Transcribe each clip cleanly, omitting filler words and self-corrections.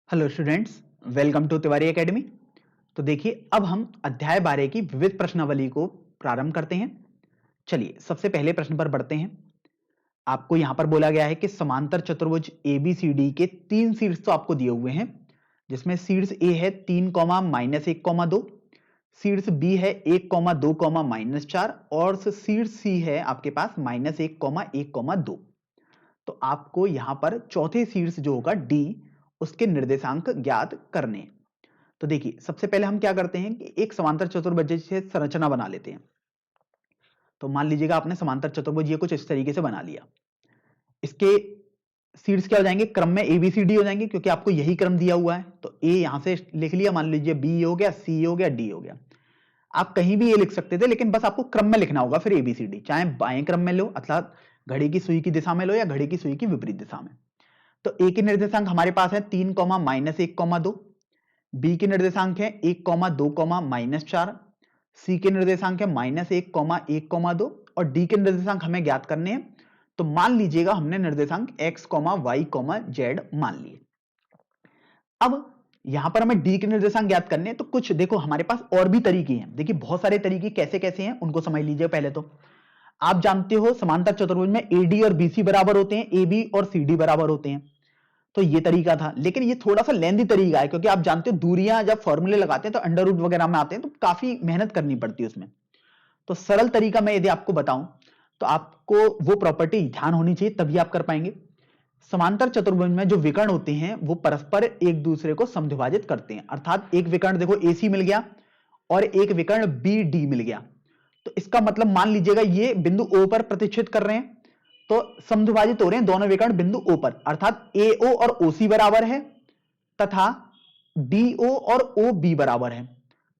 Hello students, welcome to Tiwari academy. तो देखिए, अब हम अध्याय 12 की विविध प्रश्नावली को प्रारंभ करते हैं। चलिए, सबसे पहले प्रश्न पर बढ़ते हैं। आपको यहां पर बोला गया है कि समांतर चतुर्भुज ABCD के 3 शीर्ष तो आपको दिए हुए हैं, जिसमें शीर्ष ए है 3, -1, 2, शीर्ष बी है 1, 2, -4 और शीर्ष सी है आपके पास -1, 1, 2। तो आपको यहां पर चौथे शीर्ष जो होगा डी, उसके निर्देशांक ज्ञात करने हैं। तो देखिए, सबसे पहले हम क्या करते हैं कि एक समांतर चतुर्भुज से संरचना बना लेते हैं। तो मान लीजिएगा आपने समांतर चतुर्भुज ये कुछ इस तरीके से बना लिया। इसके शीर्ष क्या हो जाएंगे, क्रम में ABCD हो जाएंगे, क्योंकि आपको यही क्रम दिया हुआ है। तो ए यहां से लिख लिया, मान लीजिए बी हो गया, सी हो गया, डी हो गया। आप कहीं भी ये लिख सकते थे, लेकिन बस आपको क्रम में लिखना होगा फिर ABCD, चाहे बाएं क्रम में लो अर्थात घड़ी की सुई की दिशा में लो या घड़ी की सुई की विपरीत दिशा में। तो ए के निर्देशांक हमारे पास है 3, -1, 2। बी के निर्देशांक है 1, 2, -4। सी के निर्देशांक है -1, 1, 2 और डी के निर्देशांक हमें ज्ञात करने हैं। तो मान लीजिएगा हमने निर्देशांक x, y, z मान लिए। अब यहां पर हमें डी के निर्देशांक ज्ञात करने हैं, तो कुछ देखो हमारे पास और भी तरीके हैं। देखिए, बहुत सारे तरीके कैसे कैसे हैं उनको समझ लीजिए। पहले तो आप जानते हो समांतर चतुर्भुज में AD और BC बराबर होते हैं, AB और CD बराबर होते हैं। तो ये तरीका था, लेकिन ये थोड़ा सा लेंदी तरीका है, क्योंकि आप जानते हो दूरियां जब फॉर्मूले लगाते हैं तो अंडर रूट वगैरह में आते हैं, तो काफी मेहनत करनी पड़ती है उसमें। तो सरल तरीका मैं यदि आपको बताऊं, तो आपको वो प्रॉपर्टी ध्यान होनी चाहिए, तभी आप कर पाएंगे। समांतर चतुर्भुज में जो विकर्ण होते हैं वो परस्पर एक दूसरे को समद्विभाजित करते हैं। अर्थात एक विकर्ण देखो AC मिल गया और एक विकर्ण BD मिल गया। तो इसका मतलब मान लीजिएगा ये बिंदु O पर प्रतिच्छेद कर रहे हैं, तो समद्विभाजित हो रहे हैं दोनों विकर्ण बिंदु O पर, अर्थात AO और OC बराबर है तथा DO और OB बराबर है।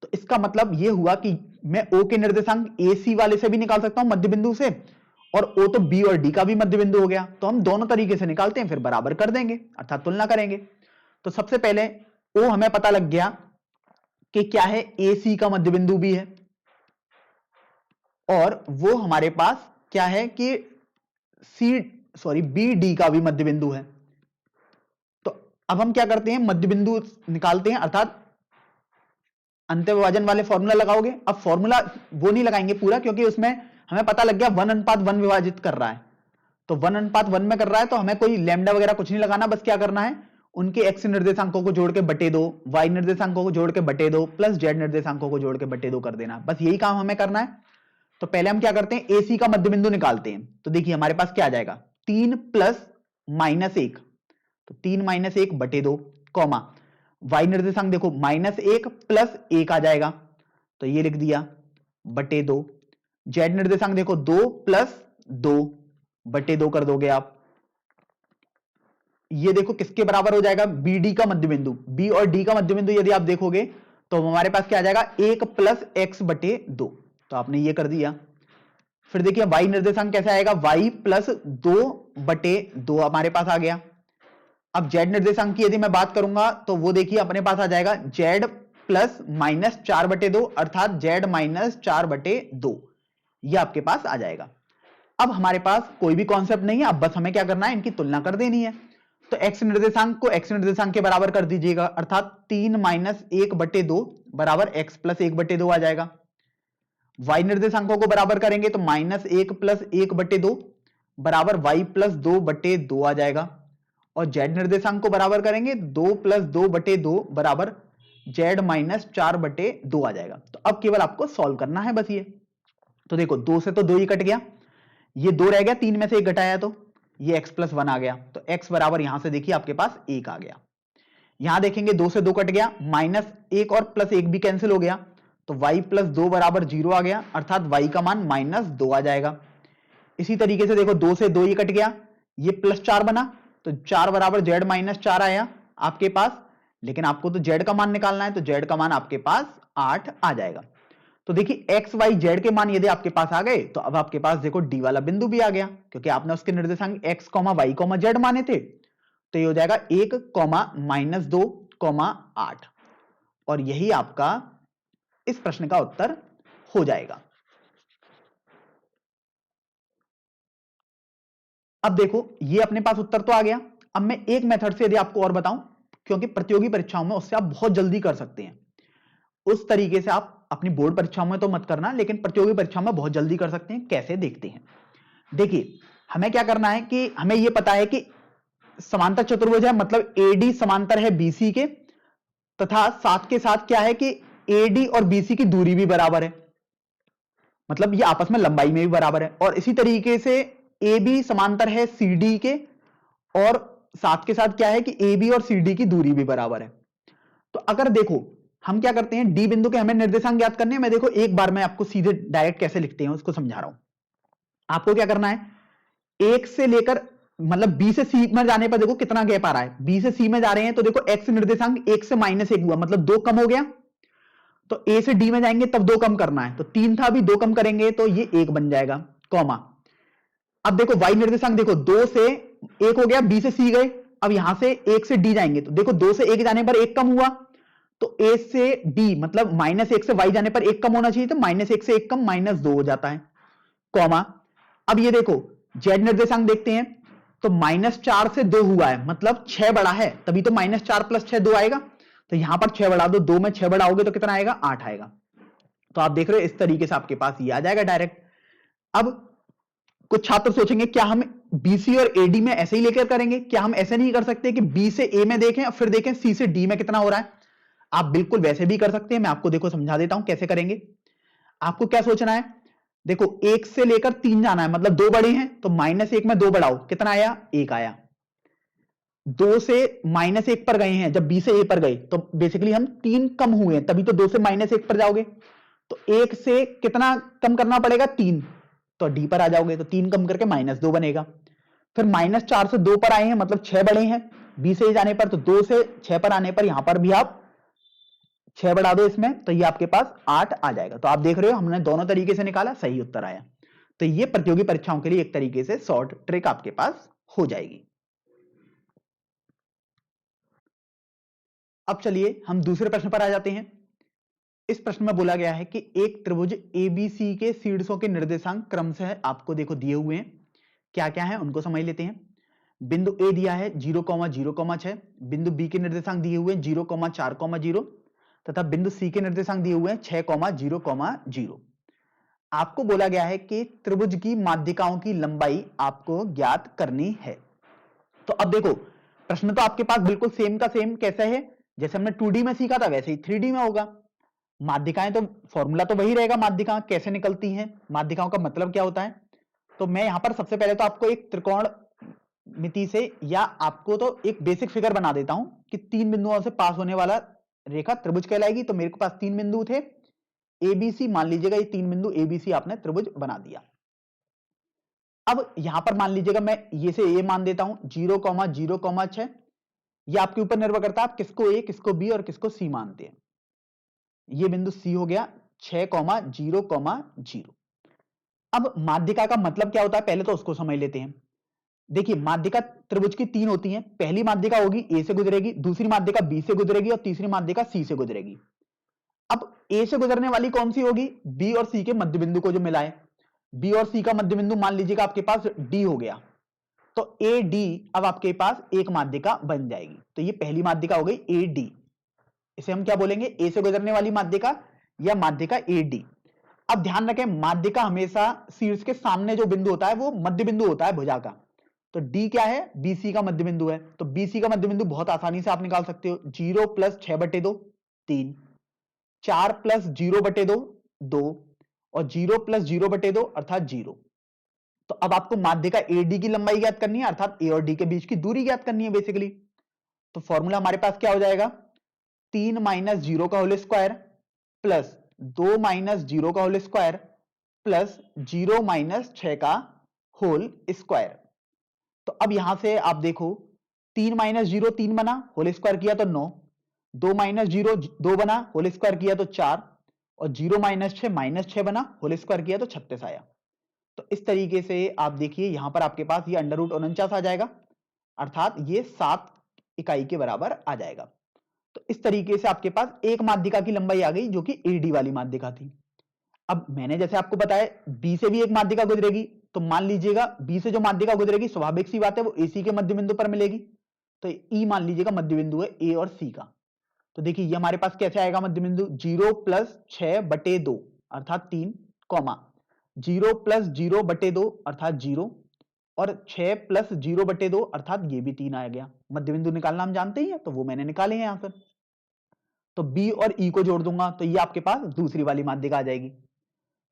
तो इसका मतलब यह हुआ कि मैं O के निर्देशांक AC वाले से भी निकाल सकता हूं, मध्य बिंदु से, और O तो B और D का भी मध्य बिंदु हो गया। तो हम दोनों तरीके से निकालते हैं, फिर बराबर कर देंगे अर्थात तुलना करेंगे। तो सबसे पहले O हमें पता लग गया कि क्या है, AC का मध्य बिंदु भी है, और वो हमारे पास क्या है कि BD का भी मध्य बिंदु है। तो अब हम क्या करते हैं, मध्य बिंदु निकालते हैं, अर्थात अंत्यविभाजन वाले फॉर्मूला लगाओगे। अब फॉर्मूला वो नहीं लगाएंगे पूरा, क्योंकि उसमें हमें पता लग गया 1:1 विभाजित कर रहा है। तो 1:1 में कर रहा है, तो हमें कोई लैम्डा वगैरह कुछ नहीं लगाना। बस क्या करना है, उनके एक्स निर्देशांकों को जोड़ के बटे दो, वाई निर्देशांकों को जोड़ के बटे दो, प्लस जेड निर्देशांकों को जोड़ के बटे दो कर देना। बस यही काम हमें करना है। तो पहले हम क्या करते हैं, AC का मध्य बिंदु निकालते हैं। तो देखिए हमारे पास क्या आ जाएगा, 3 प्लस -1, तो 3 -1 बटे 2, कॉमा वाई निर्देशांक देखो -1 प्लस 1 आ जाएगा, तो ये लिख दिया बटे 2। जेड निर्देशांक देखो 2 प्लस 2 बटे 2 कर दोगे आप। ये देखो किसके बराबर हो जाएगा, BD का मध्य बिंदु। B और D का मध्य बिंदु यदि आप देखोगे तो हमारे पास क्या आ जाएगा, 1 प्लस x बटे 2। तो आपने ये कर दिया। फिर देखिए y निर्देशांक कैसे आएगा, y प्लस 2 बटे 2 हमारे पास आ गया। अब z निर्देशांक की यदि मैं बात करूंगा तो वो देखिए अपने पास आ जाएगा z प्लस -4 बटे 2, अर्थात z -4 बटे 2, ये आपके पास आ जाएगा। अब हमारे पास कोई भी कॉन्सेप्ट नहीं है, अब बस हमें क्या करना है, इनकी तुलना कर देनी है। तो x निर्देशांक को x निर्देशांक के बराबर कर दीजिएगा, अर्थात 3 -1 बटे 2 बराबर x प्लस 1 बटे 2 आ जाएगा। y निर्देशांकों को बराबर करेंगे तो -1 प्लस 1 बटे 2 बराबर y प्लस 2 बटे 2 आ जाएगा। और z निर्देशांक को बराबर करेंगे 2 प्लस 2 बटे 2 बराबर z -4 बटे 2 आ जाएगा। तो अब केवल आपको सॉल्व करना है बस ये। तो देखो 2 से तो 2 ही कट गया, ये 2 रह गया, 3 में से 1 घटाया तो ये x प्लस 1 आ गया। तो x बराबर यहां से देखिए आपके पास 1 आ गया। यहां देखेंगे 2 से 2 कट गया, -1 और +1 भी कैंसिल हो गया, तो y प्लस 2 बराबर 0 आ गया, अर्थात y का मान -2 आ जाएगा। इसी तरीके से देखो 2 से 2 ही कट गया, ये +4 बना, तो 4 बराबर z -4 आया आपके पास। लेकिन आपको तो z का मान निकालना है, तो z का मान आपके पास 8 आ जाएगा। तो देखिए x y z के मान यदि आपके पास आ गए, तो अब आपके पास देखो d वाला बिंदु भी आ गया, क्योंकि आपने उसके निर्देशांक x, y, z माने थे। तो ये हो जाएगा 1, -2, 8, और यही आपका इस प्रश्न का उत्तर हो जाएगा। अब देखो ये अपने पास उत्तर तो आ गया। अब मैं एक मेथड से यदि आपको और बताऊं, क्योंकि प्रतियोगी परीक्षाओं में उससे आप बहुत जल्दी कर सकते हैं। उस तरीके से आप अपनी बोर्ड परीक्षाओं में तो मत करना, लेकिन प्रतियोगी परीक्षाओं में बहुत जल्दी कर सकते हैं। कैसे, देखते हैं। देखिए, हमें क्या करना है कि हमें यह पता है कि समांतर चतुर्भुज है, मतलब एडी समांतर है बीसी के, तथा साथ के साथ क्या है कि एडी और बीसी की दूरी भी बराबर है, मतलब ये आपस में लंबाई में भी बराबर है। और इसी तरीके से ए बी समांतर है सी डी के, और साथ के साथ क्या है कि ए बी और सी डी की दूरी भी बराबर है। तो अगर देखो, हम क्या करते हैं, डी बिंदु के हमें निर्देशांक ज्ञात करने हैं। मैं देखो एक बार मैं आपको सीधे डायरेक्ट कैसे लिखते हैं उसको समझा रहा हूं। आपको क्या करना है, एक से लेकर मतलब बी से सी में जाने पर देखो कितना गैप आ रहा है। बी से सी में जा रहे हैं तो देखो एक्स निर्देशांक एक से -1 हुआ, मतलब 2 कम हो गया। तो ए से डी में जाएंगे तब 2 कम करना है, तो 3 था, अभी 2 कम करेंगे तो ये 1 बन जाएगा, कॉमा। अब देखो वाई निर्देशांक देखो 2 से 1 हो गया, बी से सी गए। अब यहां से 1 से डी जाएंगे तो देखो 2 से 1 जाने पर 1 कम हुआ, तो ए से डी मतलब -1 से वाई जाने पर 1 कम होना चाहिए, तो -1 से 1 कम -2 हो जाता है, कॉमा। अब ये देखो जेड निर्देशांक देखते हैं, तो -4 से 2 हुआ है, मतलब 6 बड़ा है, तभी तो -4 + 6 2 आएगा। तो यहां पर 6 बढ़ा दो, 2 में 6 बढ़ाओगे तो कितना आएगा, 8 आएगा। तो आप देख रहे हो इस तरीके से आपके पास ये आ जाएगा डायरेक्ट। अब कुछ छात्र सोचेंगे क्या हम बीसी और एडी में ऐसे ही लेकर करेंगे, क्या हम ऐसे नहीं कर सकते कि बी से ए में देखें और फिर देखें सी से डी में कितना हो रहा है। आप बिल्कुल वैसे भी कर सकते हैं, मैं आपको देखो समझा देता हूं कैसे करेंगे। आपको क्या सोचना है, देखो 1 से लेकर 3 जाना है, मतलब 2 बड़े हैं, तो -1 में 2 बढ़ाओ, कितना आया, 1 आया। 2 से -1 पर गए हैं, जब बी से ए पर गए तो बेसिकली हम 3 कम हुए हैं, तभी तो 2 से -1 पर जाओगे। तो 1 से कितना कम करना पड़ेगा, 3, तो डी पर आ जाओगे, तो 3 कम करके -2 बनेगा। फिर -4 से 2 पर आए हैं, मतलब 6 बढ़े हैं बी से ए जाने पर, तो 2 से 6 पर आने पर यहां पर भी आप 6 बढ़ा दो इसमें, तो ये आपके पास 8 आ जाएगा। तो आप देख रहे हो हमने दोनों तरीके से निकाला, सही उत्तर आया। तो ये प्रतियोगी परीक्षाओं के लिए एक तरीके से शॉर्ट ट्रिक आपके पास हो जाएगी। अब चलिए हम दूसरे प्रश्न पर आ जाते हैं। इस प्रश्न में बोला गया है कि एक त्रिभुज एबीसी के शीर्षों के निर्देशांक क्रमशः आपको देखो दिए हुए हैं, क्या क्या है उनको समझ लेते हैं। बिंदु ए दिया है 0,0,6, बिंदु बी के निर्देशांक दिए हुए हैं 0,4,0, तथा बिंदु सी के निर्देशांक दिए हुए हैं 6,0,0। आपको बोला गया है कि त्रिभुज की माध्यिकाओं की लंबाई आपको ज्ञात करनी है। तो अब देखो प्रश्न तो आपके पास बिल्कुल सेम का सेम कैसा है, जैसे हमने 2D में सीखा था वैसे ही 3D में होगा। माध्यिकाएं तो फॉर्मूला तो वही रहेगा, माध्यिकाएं कैसे निकलती हैं, माध्यिकाओं का मतलब क्या होता है। तो मैं यहां पर सबसे पहले तो आपको एक त्रिकोण मिति से या आपको तो एक बेसिक फिगर बना देता हूं कि 3 बिंदुओं से पास होने वाला रेखा त्रिभुज कहलाएगी। तो मेरे पास 3 बिंदु थे एबीसी, मान लीजिएगा ये 3 बिंदु एबीसी आपने त्रिभुज बना दिया। अब यहां पर मान लीजिएगा मैं ये से ए मान देता हूं 0,0,6, ये आपके ऊपर निर्भर करता है आप किसको ए, किसको बी और किसको सी मानते हैं। ये बिंदु सी हो गया 6,0,0। अब माध्यिका का मतलब क्या होता है पहले तो उसको समझ लेते हैं। देखिए माध्यिका त्रिभुज की 3 होती हैं, पहली माध्यिका होगी ए से गुजरेगी, दूसरी माध्यिका बी से गुजरेगी और तीसरी माध्यिका सी से गुजरेगी। अब ए से गुजरने वाली कौन सी होगी, बी और सी के मध्य बिंदु को जो मिलाए। बी और सी का मध्य बिंदु मान लीजिएगा आपके पास डी हो गया, तो ए डी अब आपके पास एक माध्यिका बन जाएगी। तो ये पहली माध्यिका हो गई ए डी, इसे हम क्या बोलेंगे, ए से गुजरने वाली माध्यिका या माध्यिका ए डी। अब ध्यान रखें माध्यिका हमेशा शीर्ष के सामने जो बिंदु होता है वो मध्य बिंदु होता है भुजा का। तो डी क्या है, बीसी का मध्य बिंदु है। तो बीसी का मध्य बिंदु बहुत आसानी से आप निकाल सकते हो, 0 + 6/2 3, 4 + 0/2 2, और 0 + 0/2 अर्थात 0। तो अब आपको माध्यिका एडी की लंबाई ज्ञात करनी है, अर्थात ए और डी के बीच की दूरी ज्ञात करनी है बेसिकली। तो फॉर्मूला हमारे पास क्या हो जाएगा, 3 - 0 का होल स्क्वायर प्लस 2 - 0 का होल स्क्वायर प्लस 0 - 6 का होल स्क्वायर। तो अब यहां से आप देखो 3 - 0 3 बना, होल स्क्वायर किया तो 9, 2 - 0 2 बना, होल स्क्वायर किया तो 4, और 0 - 6 बना, होल स्क्वायर किया तो 36 आया। तो इस तरीके से आप देखिए यहां पर आपके पास ये √49 आ जाएगा, अर्थात ये 7 इकाई के बराबर आ जाएगा। तो इस तरीके से आपके पास एक माध्यिका की लंबाई आ गई जो कि एडी वाली माध्यिका थी। अब मैंने जैसे आपको बताया बी से भी एक माध्यिका गुजरेगी, तो मान लीजिएगा बी से जो माध्यिका गुजरेगी स्वाभाविक सी बात है वो एसी के मध्य बिंदु पर मिलेगी। तो ई मान लीजिएगा मध्य बिंदु है ए और सी का। तो देखिए ये हमारे पास कैसे आएगा मध्य बिंदु, 0 प्लस 6/2 अर्थात 3, कॉमा 0 प्लस 0/2 अर्थात 0 और 6 प्लस 0/2 अर्थात ये भी 3 आ गया। मध्य बिंदु निकालना हम जानते ही हैं, तो वो मैंने निकाले हैं आंसर। तो बी और ई को जोड़ दूंगा तो ये आपके पास दूसरी वाली माध्यिका आ जाएगी।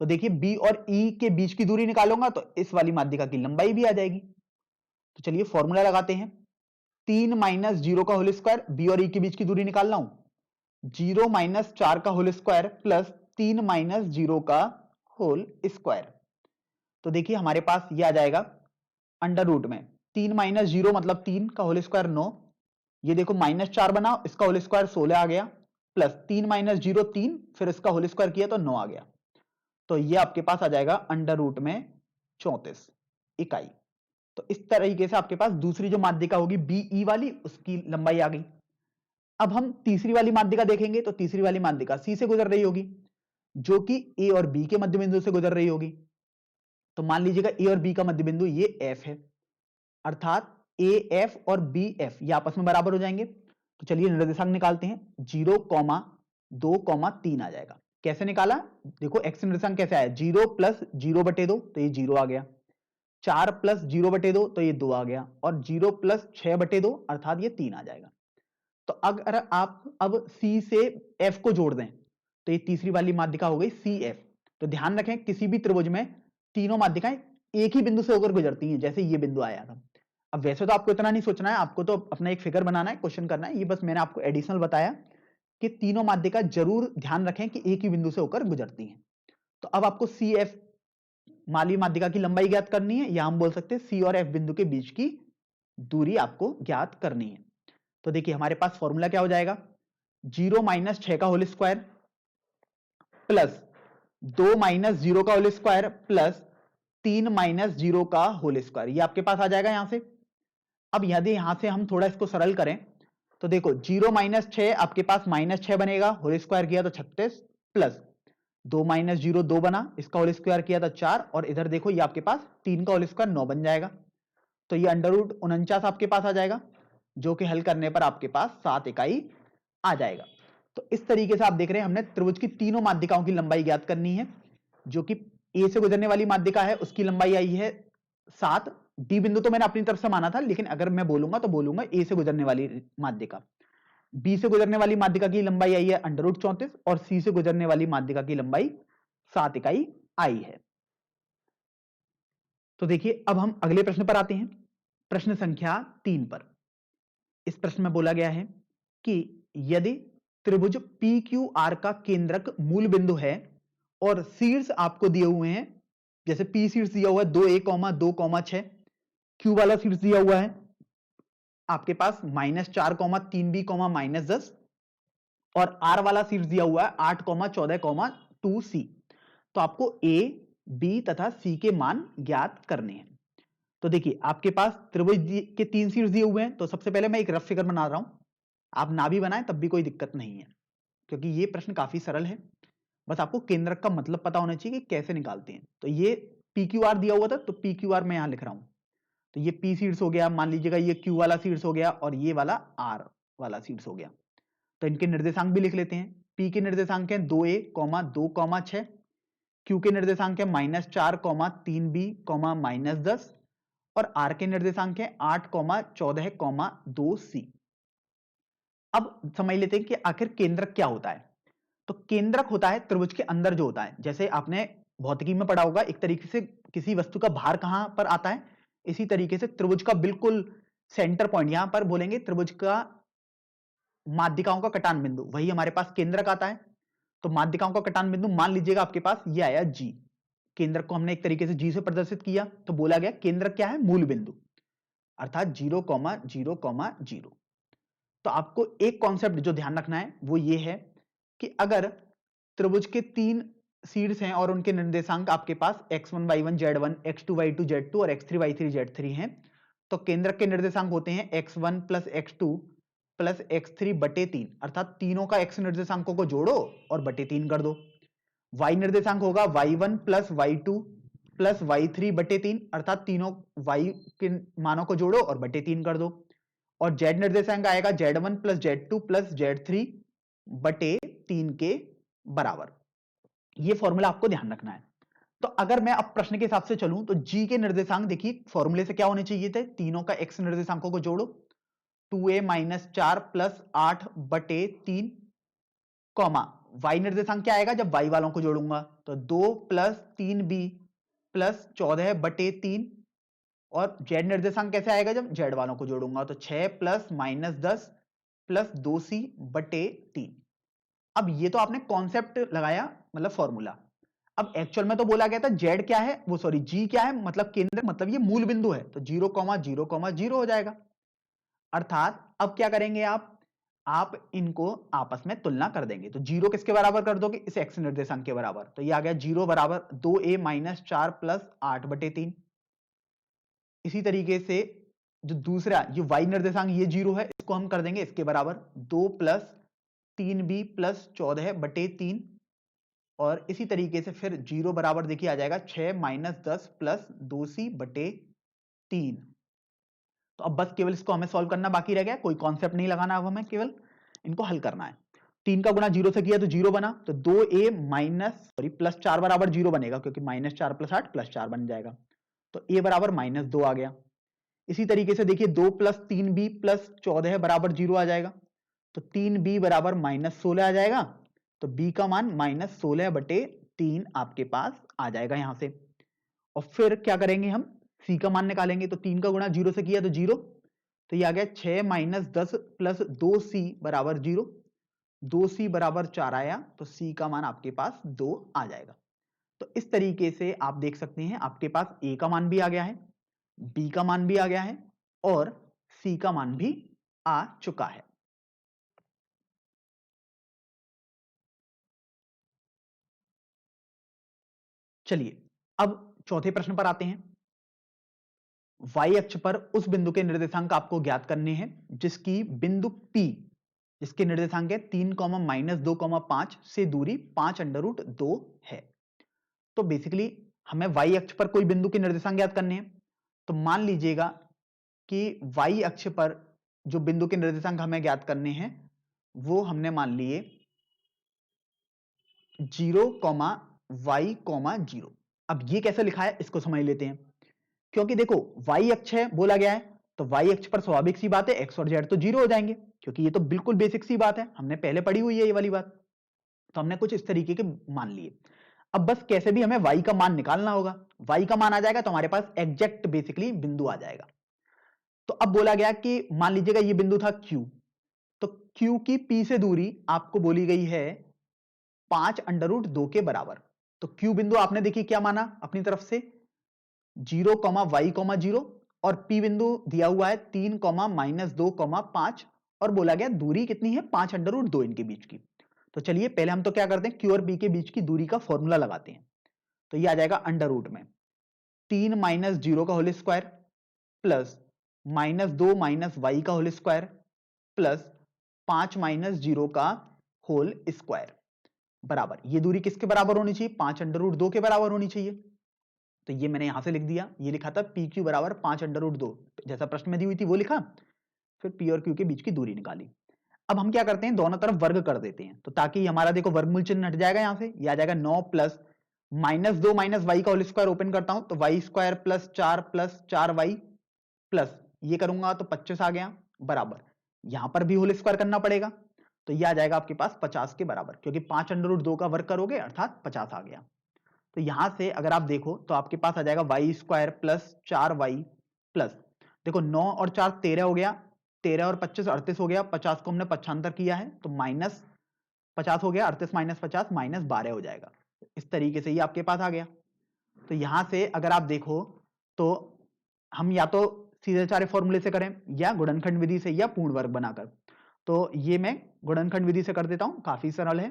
तो देखिए बी और ई के बीच की दूरी निकालूंगा तो इस वाली माध्यिका की लंबाई भी आ जाएगी। तो चलिए फॉर्मूला लगाते हैं, 3 माइनस 0 का होल स्क्वायर, बी और ई के बीच की दूरी निकालना हूं, 0 माइनस 4 का होल स्क्वायर प्लस 3 माइनस 0 का होल स्क्वायर। तो देखिए हमारे पास ये आ जाएगा अंडर रूट में 3 माइनस 0 मतलब 3 का होल स्क्वायर 9, ये देखो माइनस 4 बना, इसका होल स्क्वायर 16 आ गया, प्लस 3 माइनस 0 3, फिर इसका होल स्क्वायर किया तो 9 आ गया। तो ये आपके पास आ जाएगा अंडर रूट में 34 इकाई। तो इस तरीके से आपके पास दूसरी जो माध्यिका होगी बीई वाली, उसकी लंबाई आ गई। अब हम तीसरी वाली माध्यिका देखेंगे, तो तीसरी वाली माध्यिका सी से गुजर रही होगी, जो कि ए और बी के मध्य बिंदु से गुजर रही होगी। तो मान लीजिएगा ए और बी का मध्य बिंदु ये एफ है, अर्थात ए एफ और बी एफ ये आपस में बराबर हो जाएंगे। तो चलिए निर्देशांक निकालते हैं, 0, 2, 3 आ जाएगा। कैसे निकाला, देखो एक्स निर्देशांक कैसे आया, 0 प्लस 0/2 तो ये 0 आ गया, 4 प्लस 0/2 तो ये 2 आ गया, और 0 प्लस 6/2 अर्थात ये 3 आ जाएगा। तो अगर आप अब सी से एफ को जोड़ दें तो ये तीसरी वाली माध्यिका हो गई सी एफ। तो ध्यान रखें किसी भी त्रिभुज में तीनों माध्यिकाएं एक ही बिंदु से होकर गुजरती हैं, जैसे ये बिंदु आया था। अब वैसे तो आपको इतना नहीं सोचना है, आपको तो अपना एक फिगर बनाना है, क्वेश्चन करना है, ये बस मैंने आपको एडिशनल बताया कि तीनों माध्यिका जरूर ध्यान रखें कि एक ही बिंदु से होकर गुजरती हैं। तो अब आपको सी एफ माली माध्यिका की लंबाई ज्ञात करनी है, या हम बोल सकते हैं सी और एफ बिंदु के बीच की दूरी आपको ज्ञात करनी है। तो देखिए हमारे पास फॉर्मूला क्या हो जाएगा, 0 माइनस 6 का होल स्क्वायर प्लस 2 माइनस 0 का होल स्क्वायर प्लस 3 माइनस 0 का होल स्क्वायर, ये आपके पास आ जाएगा यहां से। अब यदि यहां से हम थोड़ा इसको सरल करें तो देखो 0 माइनस 6 आपके पास माइनस 6 बनेगा, होल स्क्वायर किया तो 36, प्लस 2 माइनस 0 2 बना, इसका होल स्क्वायर किया था 4, और इधर देखो ये आपके पास 3 का होल स्क्वायर 9 बन जाएगा। तो ये अंडर रूट 49 आपके पास आ जाएगा, जो कि हल करने पर आपके पास 7 इकाई आ जाएगा। तो इस तरीके से आप देख रहे हैं हमने त्रिभुज की तीनों माध्यिकाओं की लंबाई ज्ञात करनी है। जो कि ए से गुजरने वाली माध्यिका है उसकी लंबाई आई है 7, डी बिंदु तो मैंने अपनी तरफ से माना था, लेकिन अगर मैं बोलूंगा तो बोलूंगा ए से गुजरने वाली माध्यिका। बी से गुजरने वाली माध्यिका की लंबाई आई है अंडर रूट 34, और सी से गुजरने वाली माध्यिका की लंबाई 7 इकाई आई है। तो देखिए अब हम अगले प्रश्न पर आते हैं, प्रश्न संख्या 3 पर। इस प्रश्न में बोला गया है कि यदि त्रिभुज पी क्यू आर का केंद्रक मूल बिंदु है और शीर्ष आपको दिए हुए हैं, जैसे पी शीर्ष दिया हुआ है 2a, 2, 6, क्यू वाला शीर्ष दिया हुआ है आपके पास -4, 3b, -10, और आर वाला शीर्ष दिया हुआ है 8, 14, 2c। तो आपको ए, बी तथा सी के मान ज्ञात करने हैं। तो देखिए आपके पास त्रिभुज के 3 शीर्ष दिए हुए हैं, तो सबसे पहले मैं एक रफ फिगर बना रहा हूं, आप ना भी बनाएं तब भी कोई दिक्कत नहीं है, क्योंकि ये प्रश्न काफी सरल है। बस आपको केंद्रक का मतलब पता होना चाहिए कि कैसे निकालते हैं। तो ये पी क्यू आर दिया हुआ था, तो पी क्यू आर मैं यहां लिख रहा हूं। तो ये पी शीर्ष हो गया, मान लीजिएगा ये क्यू वाला शीर्ष हो गया, और ये वाला आर वाला शीर्ष हो गया। तो इनके निर्देशांक भी लिख लेते हैं। पी के निर्देशांक है 2a, 2, 6, क्यू के निर्देशांक है -4, 3b, -10, और आर के निर्देशांक है 8, 14, 2c। अब समझ लेते हैं कि आखिर केंद्रक क्या होता है। तो केंद्रक होता है त्रिभुज के अंदर जो होता है, जैसे आपने भौतिकी में पढ़ा होगा एक तरीके से किसी वस्तु का भार कहां पर आता है, इसी तरीके से त्रिभुज का बिल्कुल सेंटर पॉइंट, यहां पर बोलेंगे त्रिभुज का माध्यिकाओं का कटान बिंदु, वही हमारे पास केंद्रक आता है। तो माध्यिकाओं का कटान बिंदु मान लीजिएगा आपके पास ये आया जी, केंद्रक को हमने एक तरीके से जी से प्रदर्शित किया, तो बोला गया केंद्रक क्या है, मूल बिंदु, अर्थात 0, 0, 0। तो आपको एक कॉन्सेप्ट जो ध्यान रखना है वो ये है कि अगर त्रिभुज के 3 शीर्ष हैं और उनके निर्देशांक आपके पास x1 y1 z1, x2 y2 z2 और x3 y3 z3 हैं, तो केंद्रक के निर्देशांक होते हैं x1 plus x2 plus x3 बटे 3, अर्थात तीनों का x निर्देशांकों को जोड़ो और बटे 3 कर दो। y निर्देशांक होगा y1 plus y2 plus y3 बटे 3, अर्थात तीनों y के मानों को जोड़ो और बटे 3 कर दो। और जेड निर्देशांक आएगा Z1 plus Z2 plus Z3 बटे 3 के बराबर। ये फॉर्मूला आपको ध्यान रखना है। तो अगर मैं अब प्रश्न के हिसाब से चलूं तो जी के निर्देशांक देखिए फॉर्मूले से क्या होने चाहिए थे, तीनों का एक्स निर्देशांकों को जोड़ो, 2a माइनस 4 प्लस 8 बटे 3 कॉमा वाई निर्देशांक क्या आएगा जब वाई वालों को जोड़ूंगा, तो 2 प्लस 3b प्लस 14 बटे 3, और जेड निर्देशांक कैसे आएगा जब जेड वालों को जोड़ूंगा, तो 6 प्लस माइनस 10 प्लस 2c बटे 3। अब ये तो आपने कॉन्सेप्ट लगाया, मतलब फॉर्मूला। अब एक्चुअल में तो बोला गया था जेड क्या है, वो सॉरी जी क्या है, मतलब केंद्र, मतलब ये मूल बिंदु है, तो 0,0,0 हो जाएगा। अर्थात अब क्या करेंगे आप इनको आपस में तुलना कर देंगे, तो 0 किसके बराबर कर दोगे, इस एक्स निर्देशांक के बराबर, तो ये आ गया 0 बराबर 2a माइनस 4 प्लस 8 बटे 3। इसी तरीके से जो दूसरा ये y निर्देशांक ये 0 है, इसको हम कर देंगे इसके बराबर 2 प्लस 3b प्लस 14 बटे 3, और इसी तरीके से फिर 0 बराबर देखिए आ जाएगा 6 माइनस 10 प्लस 2c बटे 3। तो अब बस केवल इसको हमें सॉल्व करना बाकी रह गया, कोई कॉन्सेप्ट नहीं लगाना, अब हमें केवल इनको हल करना है। 3 का गुणा 0 से किया तो 0 बना, तो 2a माइनस सॉरी प्लस 4 बराबर 0 बनेगा, क्योंकि माइनस 4 प्लस 8 प्लस 4 बन जाएगा, तो a बराबर माइनस 2 आ गया। इसी तरीके से देखिए 2 प्लस 3b प्लस 14 बराबर 0 आ जाएगा, तो 3b बराबर माइनस 16 आ जाएगा, तो b का मान माइनस 16 बटे 3 आपके पास आ जाएगा यहां से। और फिर क्या करेंगे हम c का मान निकालेंगे, तो 3 का गुणा 0 से किया तो 0, तो ये आ गया 6 माइनस 10 प्लस 2c बराबर 0, 2c बराबर 4 आया, तो c का मान आपके पास 2 आ जाएगा। तो इस तरीके से आप देख सकते हैं आपके पास a का मान भी आ गया है, b का मान भी आ गया है, और c का मान भी आ चुका है। चलिए अब चौथे प्रश्न पर आते हैं। y अक्ष पर उस बिंदु के निर्देशांक आपको ज्ञात करने हैं जिसकी बिंदु P, जिसके निर्देशांक है 3, माइनस 2, 5 से दूरी 5 अंडर रूट 2 है। तो बेसिकली हमें y अक्ष पर कोई बिंदु के निर्देशांक ज्ञात करने हैं, तो मान लीजिएगा कि y अक्ष पर जो बिंदु के निर्देशांक हमें ज्ञात करने हैं वो हमने मान लिए 0, y, 0। अब ये कैसे लिखा है इसको समझ लेते हैं, क्योंकि देखो y अक्ष है बोला गया है, तो y अक्ष पर स्वाभाविक सी बात है x और z तो 0 हो जाएंगे, क्योंकि ये तो बिल्कुल बेसिक सी बात है, हमने पहले पढ़ी हुई है ये वाली बात। तो हमने कुछ इस तरीके के मान लिए। अब बस कैसे भी हमें y का मान निकालना होगा, y का मान आ जाएगा तो हमारे पास एग्जैक्ट बेसिकली बिंदु आ जाएगा। तो अब बोला गया कि मान लीजिएगा ये बिंदु था q, तो q की p से दूरी आपको बोली गई है 5 अंडर रूट 2 के बराबर। तो q बिंदु आपने देखिए क्या माना अपनी तरफ से 0, y, 0, और p बिंदु दिया हुआ है 3, माइनस 2, 5, और बोला गया दूरी कितनी है 5 अंडर रूट 2 इनके बीच की। तो चलिए पहले हम तो क्या करते हैं q और p के बीच की दूरी का फॉर्मूला लगाते हैं, तो ये आ जाएगा अंडर रूट में 3 माइनस 0 का whole square plus minus 2 minus y का होल स्क्वायर प्लस 5 माइनस 0 का होल स्क्वायर बराबर, ये दूरी किसके बराबर होनी चाहिए 5 अंडर रूट 2 के बराबर होनी चाहिए। तो ये मैंने यहां से लिख दिया, ये लिखा था पी क्यू बराबर 5 अंडर रूट 2, जैसा प्रश्न में दी हुई थी वो लिखा, फिर पी और क्यू के बीच की दूरी निकाली। अब हम क्या करते हैं दोनों तरफ वर्ग कर देते हैं, तो ताकि हमारा देखो वर्गमूल चिन्ह हट जाएगा, यहां से ये आ जाएगा 9 प्लस माइनस 2 माइनस वाई का होल स्क्वायर ओपन करता हूं तो y square plus 4 y plus ये करूंगा तो 25 आ गया बराबर, यहां पर भी होल स्क्वायर करना पड़ेगा, तो ये आ जाएगा आपके पास 50 के बराबर, क्योंकि 5 अंडर रूट 2 का वर्ग करोगे अर्थात 50 आ गया। तो यहां से अगर आप देखो तो आपके पास आ जाएगा y square plus 4 y plus, देखो 9 और 4 13 हो गया, 13 और 25 38 हो गया, 50 को हमने पक्षांतर किया है तो माइनस 50 हो गया, 38 माइनस 50 माइनस 12 हो जाएगा। इस तरीके से ये आपके पास आ गया। तो यहां से अगर आप देखो तो हम या तो सीधे चारे फॉर्मूले से करें या गुणनखंड विधि से या पूर्ण वर्ग बनाकर, तो ये मैं गुणनखंड विधि से कर देता हूं, काफी सरल है।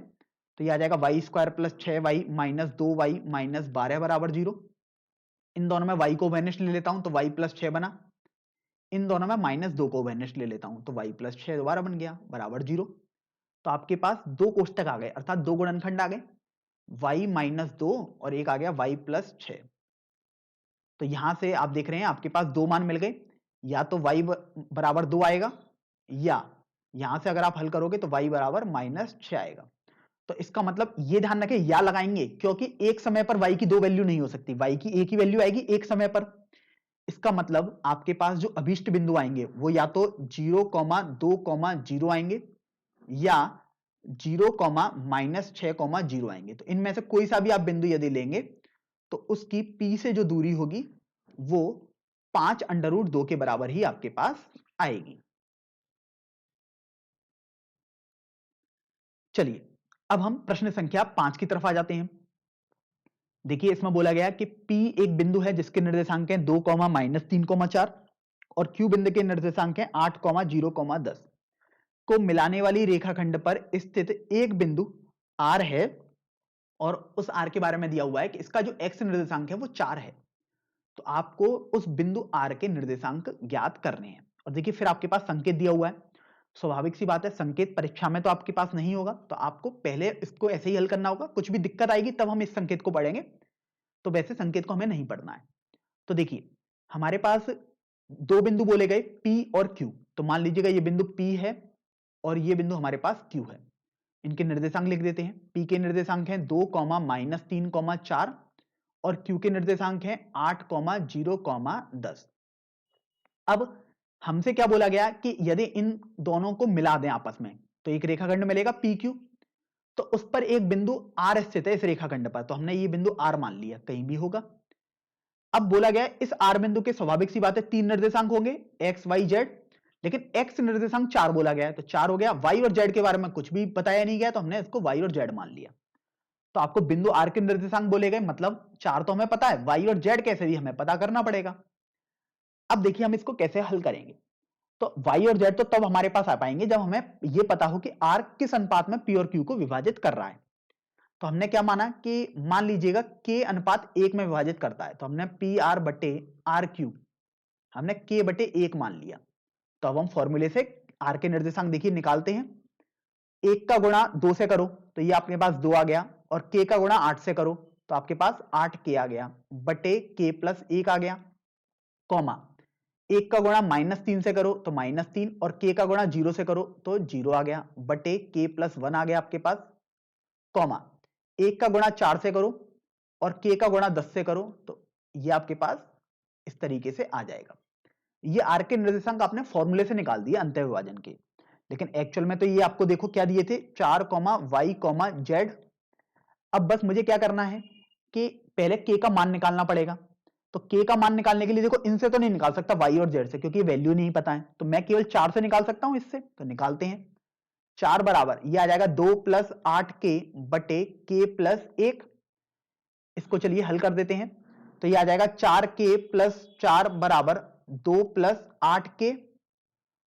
तो ये आ जाएगा y square plus 6 y minus 2 y minus 12 बराबर 0। इन दोनों में y को वैनिश ले लेता हूं तो y प्लस 6 बना, इन दोनों में माइनस 2 को वैनिश ले लेता हूं तो y प्लस 6 दोबारा बन गया बराबर 0। तो आपके पास दो कोष्टक आ गए अर्थात दो गुणनखंड आ गए, y माइनस 2 और एक आ गया y प्लस 6। तो यहां से आप देख रहे हैं आपके पास दो मान मिल गए, या तो y बराबर 2 आएगा, या यहां से अगर आप हल करोगे तो y बराबर -6 आएगा। तो इसका मतलब ये ध्यान रखें, या लगाएंगे क्योंकि एक समय पर y की दो वैल्यू नहीं हो सकती, y की एक ही वैल्यू आएगी एक समय पर। इसका मतलब आपके पास जो अभीष्ट बिंदु आएंगे वो या तो 0,2,0 आएंगे, या 0,-6,0 आएंगे। तो इनमें से कोई सा भी आप बिंदु यदि लेंगे तो उसकी p से जो दूरी होगी वो 5√2 के बराबर ही आपके पास आएगी। चलिए अब हम प्रश्न संख्या 5 की तरफ आ जाते हैं। देखिए इसमें बोला गया कि P एक बिंदु है जिसके निर्देशांक हैं 2, -3,4 और Q बिंदु के निर्देशांक हैं 8, 0, 10 को मिलाने वाली रेखाखंड पर स्थित एक बिंदु R है, और उस R के बारे में दिया हुआ है कि इसका जो x निर्देशांक है वो 4 है। तो आपको उस बिंदु R के निर्देशांक ज्ञात करने हैं। और देखिए फिर आपके पास संकेत दिया हुआ है। स्वाभाविक सी बात है, संकेत परीक्षा में तो आपके पास नहीं होगा, तो आपको पहले इसको ऐसे ही हल करना होगा। कुछ भी दिक्कत आएगी तब हम इस संकेत को पढ़ेंगे, तो वैसे संकेत को हमें नहीं पढ़ना है। तो देखिए हमारे पास दो बिंदु बोले गए P और Q। तो मान लीजिएगा ये बिंदु P है और ये बिंदु हमारे पास Q है। इनके निर्देशांक लिख देते हैं। P के निर्देशांक हैं 2, -3, 4 और Q के निर्देशांक हैं 8, 0, 10। अब हमसे क्या बोला गया कि यदि इन दोनों को मिला दें आपस में तो एक रेखाखंड मिलेगा PQ। तो उस पर एक बिंदु R स्थित है इस रेखाखंड पर, तो हमने ये बिंदु R मान लिया, कहीं भी होगा। अब बोला गया इस R बिंदु के स्वाभाविक सी बात है तीन निर्देशांक होंगे x, y, z, लेकिन x निर्देशांक 4 बोला गया है तो 4 हो गया। y और z के बारे में कुछ भी बताया नहीं गया तो हमने इसको y और z मान लिया। तो आपको बिंदु R के निर्देशांक बोले गए, मतलब 4 तो हमें पता है, y और z कैसे भी हमें पता करना पड़ेगा। अब देखिए हम इसको कैसे हल करेंगे। तो y और z तो तब हमारे पास आ पाएंगे जब हमें यह पता हो कि R किस अनुपात में P और Q को विभाजित कर रहा है। तो हमने क्या माना कि मान लीजिएगा K अनुपात 1 में विभाजित करता है, तो हमने PR बटे RQ हमने K बटे 1 मान लिया। तो अब हम फॉर्मूले से R के निर्देशांक देखिए निकालते हैं। 1 का गुणा 2 से करो तो ये आपके पास 2 आ गया, और K का गुणा 8 से करो तो आपके पास 8K आ गया, बटे K प्लस 1 आ गया, कॉमा 1 का गुणा -3 से करो तो -3, और K का गुणा 0 से करो तो 0 आ गया, बटे K प्लस 1 आ गया आपके पास, कॉमा 1 का गुणा 4 से करो और K का गुणा 10 से करो तो ये आपके पास इस तरीके से आ जाएगा। ये R के निर्देशांक आपने फॉर्मूले से निकाल दिए अंतः विभाजन के, लेकिन एक्चुअल में तो ये आपको देखो क्या दिए थे 4, y, z। अब बस मुझे क्या करना है कि पहले K का मान निकालना पड़ेगा। तो K का मान निकालने के लिए देखो इनसे तो नहीं निकाल सकता y और z से, क्योंकि वैल्यू नहीं पता है, तो मैं केवल 4 से निकाल सकता हूं इससे, तो निकालते हैं। 4 बराबर ये आ जाएगा 2 + 8K बटे K प्लस 1। इसको चलिए हल कर देते हैं। तो ये आ जाएगा 4K + 4 बराबर 2 + 8K।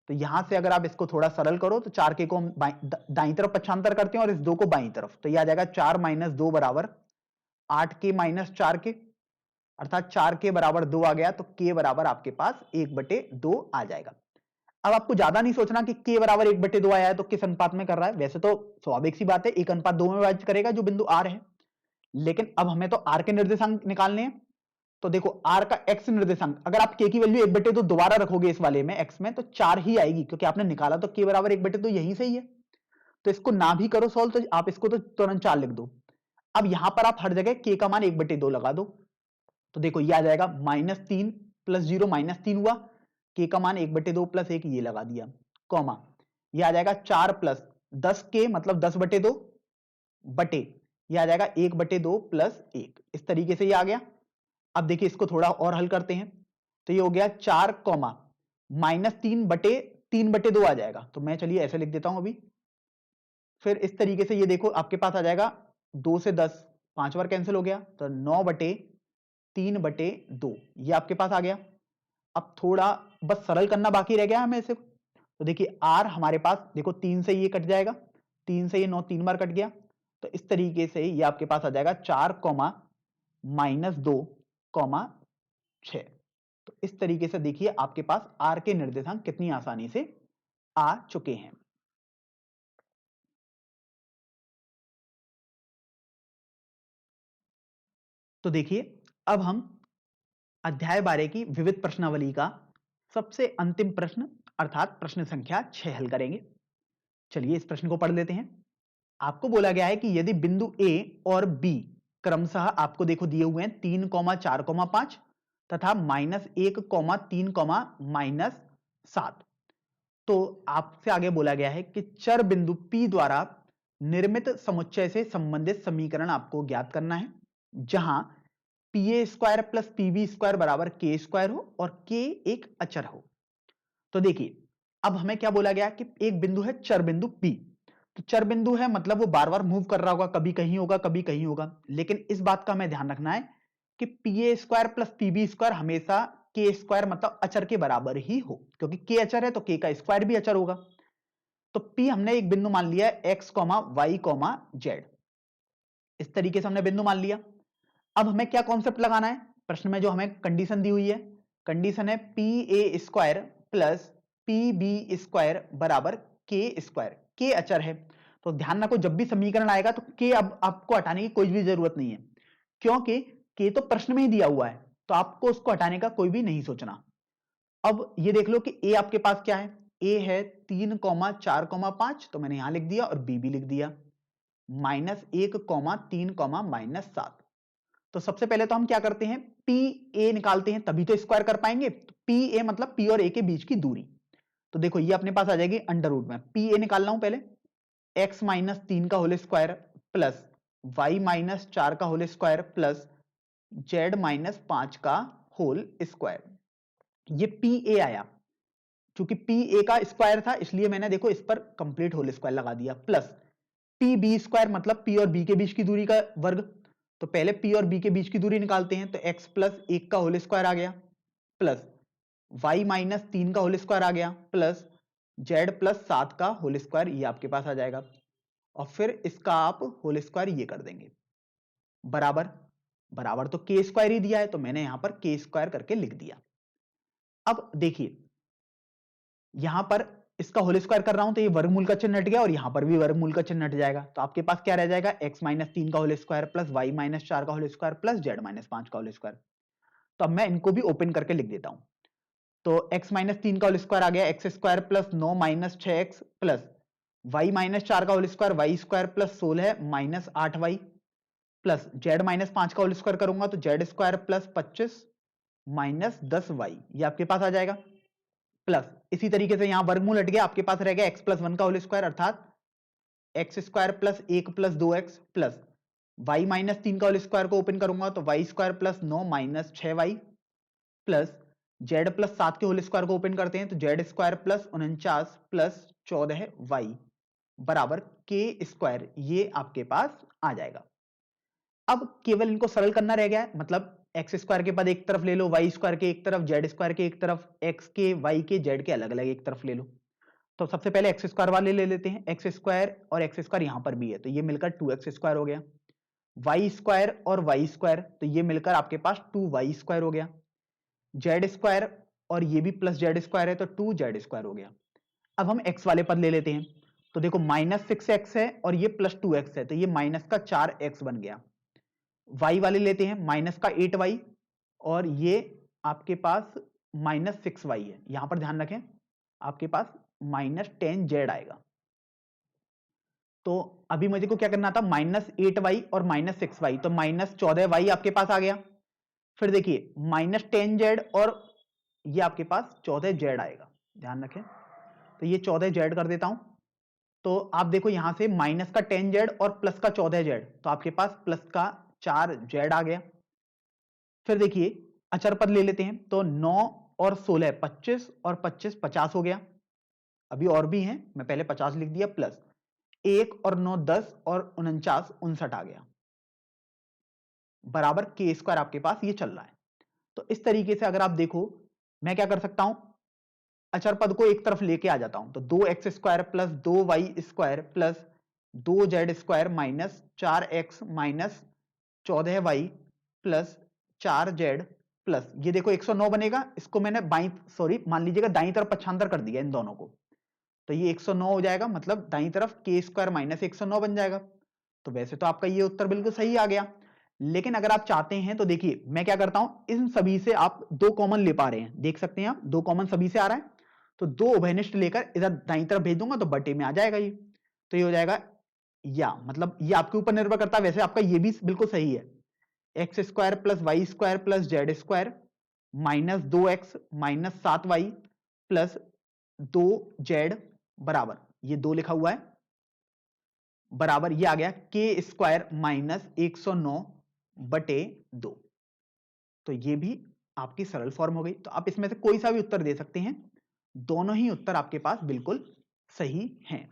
तो यहां से अगर आप इसको थोड़ा सरल करो तो 4K को हम दाईं तरफ पक्षांतर करते हैं और इस 2 को बाईं तरफ, तो ये आ जाएगा 4 - 2 बराबर 8K - 4K, अर्थात 4K बराबर 2 आ गया, तो K बराबर आपके पास 1/2 आ जाएगा। अब आपको ज्यादा नहीं सोचना कि K बराबर 1/2 आया है तो किस अनुपात में कर रहा है, वैसे तो स्वाभाविक सी बात है 1:2 में विभाजित करेगा जो बिंदु R है, लेकिन अब हमें तो R के निर्देशांक निकालने हैं। तो देखो R का x निर्देशांक, अगर आप K की वैल्यू 1/2 दोबारा रखोगे इस वाले में x में तो 4 ही आएगी, क्योंकि आपने निकाला तो K बराबर 1/2 यहीं से ही है। तो इसको ना भी करो सॉल्व तो आप इसको तो तुरंत 4 लिख दो। अब यहां पर आप हर जगह K का मान 1/2 लगा दो, तो देखो ये आ जाएगा -3 + 0 -3 हुआ, K का मान 1/2 + 1 ये लगा दिया, कॉमा ये आ जाएगा 4 + 10K मतलब 10/2 बटे ये आ जाएगा 1/2 + 1, इस तरीके से ये आ गया। अब देखिए इसको थोड़ा और हल करते हैं, तो ये हो गया 4, -3 बटे 3/2 आ जाएगा, तो मैं चलिए ऐसे लिख देता हूं अभी। फिर इस तरीके से ये देखो आपके पास आ जाएगा 2 से 10 5 बार कैंसिल हो गया, तो 9/3/2 ये आपके पास आ गया। अब थोड़ा बस सरल करना बाकी रह गया हमें इसे, तो देखिए R हमारे पास देखो 3 से ये कट जाएगा, 3 से ये 9 3 बार कट गया, तो इस तरीके से ये आपके पास आ जाएगा 4, -2, 6। तो इस तरीके से देखिए आपके पास R के निर्देशांक कितनी आसानी से आ चुके हैं। तो देखिए अब हम अध्याय 12 की विविध प्रश्नावली का सबसे अंतिम प्रश्न अर्थात प्रश्न संख्या 6 हल करेंगे। चलिए इस प्रश्न को पढ़ लेते हैं। आपको बोला गया है कि यदि बिंदु ए और बी क्रमशः आपको देखो दिए हुए हैं 3,4,5 तथा -1,3, -7, तो आपसे आगे बोला गया है कि चर बिंदु P द्वारा निर्मित समुच्चय से संबंधित समीकरण आपको ज्ञात करना है, जहां PA² + PB² बराबर K² हो और K एक अचर हो। तो देखिए अब हमें क्या बोला गया कि एक बिंदु है चर बिंदु P। तो चर बिंदु है मतलब वो बार बार मूव कर रहा होगा, कभी कहीं होगा कभी कहीं होगा, लेकिन इस बात का हमें ध्यान रखना है कि PA² + PB² हमेशा K² मतलब अचर के बराबर ही हो, क्योंकि K अचर है तो K का स्क्वायर भी अचर होगा। तो P हमने एक बिंदु मान लिया है x, y, z। इस तरीके से हमने बिंदु मान लिया। अब हमें क्या कॉन्सेप्ट लगाना है, प्रश्न में जो हमें कंडीशन दी हुई है, कंडीशन है PA² + PB² बराबर K²। K अचर है तो ध्यान रखो जब भी समीकरण आएगा तो K अब आपको हटाने की कोई भी जरूरत नहीं है, क्योंकि K तो प्रश्न में ही दिया हुआ है, तो आपको उसको हटाने का कोई भी नहीं सोचना। अब ये देख लो कि A आपके पास क्या है, A है 3,4,5, तो मैंने यहां लिख दिया, और B भी लिख दिया -1,3, -7। तो सबसे पहले तो हम क्या करते हैं, पी ए निकालते हैं, तभी तो स्क्वायर कर पाएंगे। तो पी ए मतलब पी और ए के बीच की दूरी। तो देखो ये अपने पास आ जाएगी अंडर रूट में, पी ए निकालना हूं पहले, x -3 का होल स्क्वायर प्लस y -4 का होल स्क्वायर प्लस z -5 का होल स्क्वायर। ये पी ए आया, क्योंकि पी ए का स्क्वायर था इसलिए मैंने देखो इस पर कंप्लीट होल स्क्वायर लगा दिया, प्लस पी बी स्क्वायर मतलब पी और बी के बीच की दूरी का वर्ग। तो पहले पी और बी के बीच की दूरी निकालते हैं, तो x + 1 का होल स्क्वायर आ गया, प्लस y -3 का होल स्क्वायर आ गया, प्लस z + 7 का होल स्क्वायर, ये आपके पास आ जाएगा, और फिर इसका आप होल स्क्वायर ये कर देंगे, बराबर बराबर तो K² ही दिया है तो मैंने यहां पर K² करके लिख दिया। अब देखिए यहां पर इसका होल स्क्वायर कर रहा हूं तो ये वर्गमूल का चिन्ह हट गया, और यहां पर भी वर्गमूल का चिन्ह हट जाएगा, तो आपके पास क्या रह जाएगा, x -3 का होल स्क्वायर प्लस y -4 का होल स्क्वायर प्लस z -5 का होल स्क्वायर। तो अब मैं इनको भी ओपन करके लिख देता हूं। तो x -3 का होल स्क्वायर आ गया x² plus 9 -6x plus y -4 का whole square y² plus 16 -8y plus z -5 का होल स्क्वायर करूंगा तो z² प्लस 25 -10y, ये आपके पास आ जाएगा। प्लस इसी तरीके से यहां वर्गमूल हट गया, आपके पास रह गया x + 1 का होल स्क्वायर अर्थात x² plus 1 plus 2x plus y -3 का होल स्क्वायर को ओपन करूंगा तो y² plus 9 -6y plus z + 7 के होल स्क्वायर को ओपन करते हैं तो z² प्लस 49 प्लस 14y बराबर K², ये आपके पास आ जाएगा। अब केवल इनको सरल करना रह गया है, मतलब x² के पद एक तरफ ले लो, y² के एक तरफ, z² के एक तरफ, x के, y के, z के अलग अलग एक तरफ ले लो। तो सबसे पहले x² वाले ले लेते हैं, x² और x² यहां पर भी है तो ये मिलकर 2x² हो गया, y² और y² तो ये मिलकर आपके पास 2y² हो गया, z² और ये भी प्लस z² है तो 2z² हो गया। अब हम x वाले पद ले लेते हैं, तो देखो -6x है और ये +2x है तो ये -4x बन गया। y वाले लेते हैं, -8y और ये आपके पास -6y है, यहां पर ध्यान रखें आपके पास -10z आएगा। तो अभी मुझे को क्या करना था, -8y और -6y, तो -14y आपके पास आ गया। फिर देखिए -10z और ये आपके पास 14z आएगा, ध्यान रखें। तो ये 14z कर देता हूं, तो आप देखो यहां से माइनस का 10z और प्लस का 14z, तो आपके पास प्लस का 4z आ गया। फिर देखिए अचर पद ले लेते हैं, तो 9 और 16 25 और 25 50 हो गया। अभी और भी हैं, मैं पहले 50 लिख दिया, प्लस 1 और 9 10 और 49 59 आ गया, बराबर K² आपके पास ये चल रहा है। तो इस तरीके से अगर आप देखो मैं क्या कर सकता हूं, अचर पद को एक तरफ लेके आ जाता हूं, तो 2x² plus 2y² plus 2z² minus 4x minus 14y plus 4z plus ये देखो 109 बनेगा, इसको मैंने बाई सॉरी मान लीजिएगा दाईं तरफ पक्षांतर कर दिया इन दोनों को, तो ये 109 हो जाएगा, मतलब दाईं तरफ K² माइनस 109 बन जाएगा। तो वैसे तो आपका ये उत्तर बिल्कुल सही आ गया, लेकिन अगर आप चाहते हैं तो देखिए मैं क्या करता हूं, इन सभी से आप 2 कॉमन ले पा रहे हैं, देख सकते हैं आप 2 कॉमन सभी से आ रहा है, तो 2 उभयनिष्ठ लेकर इधर दाईं तरफ भेज दूंगा तो बटे में आ जाएगा ये। तो ये हो जाएगा, या मतलब ये आपके ऊपर निर्भर करता है, वैसे आपका ये भी बिल्कुल सही है, x square plus y square plus z square minus 2x minus 7y plus 2z बराबर, ये 2 लिखा हुआ है, बराबर ये आ गया के स्क्वायर माइनस 109 बटे 2। तो ये भी आपकी सरल फॉर्म हो गई। तो आप इसमें से कोई सा भी उत्तर दे सकते हैं, दोनों ही उत्तर आपके पास बिल्कुल सही हैं।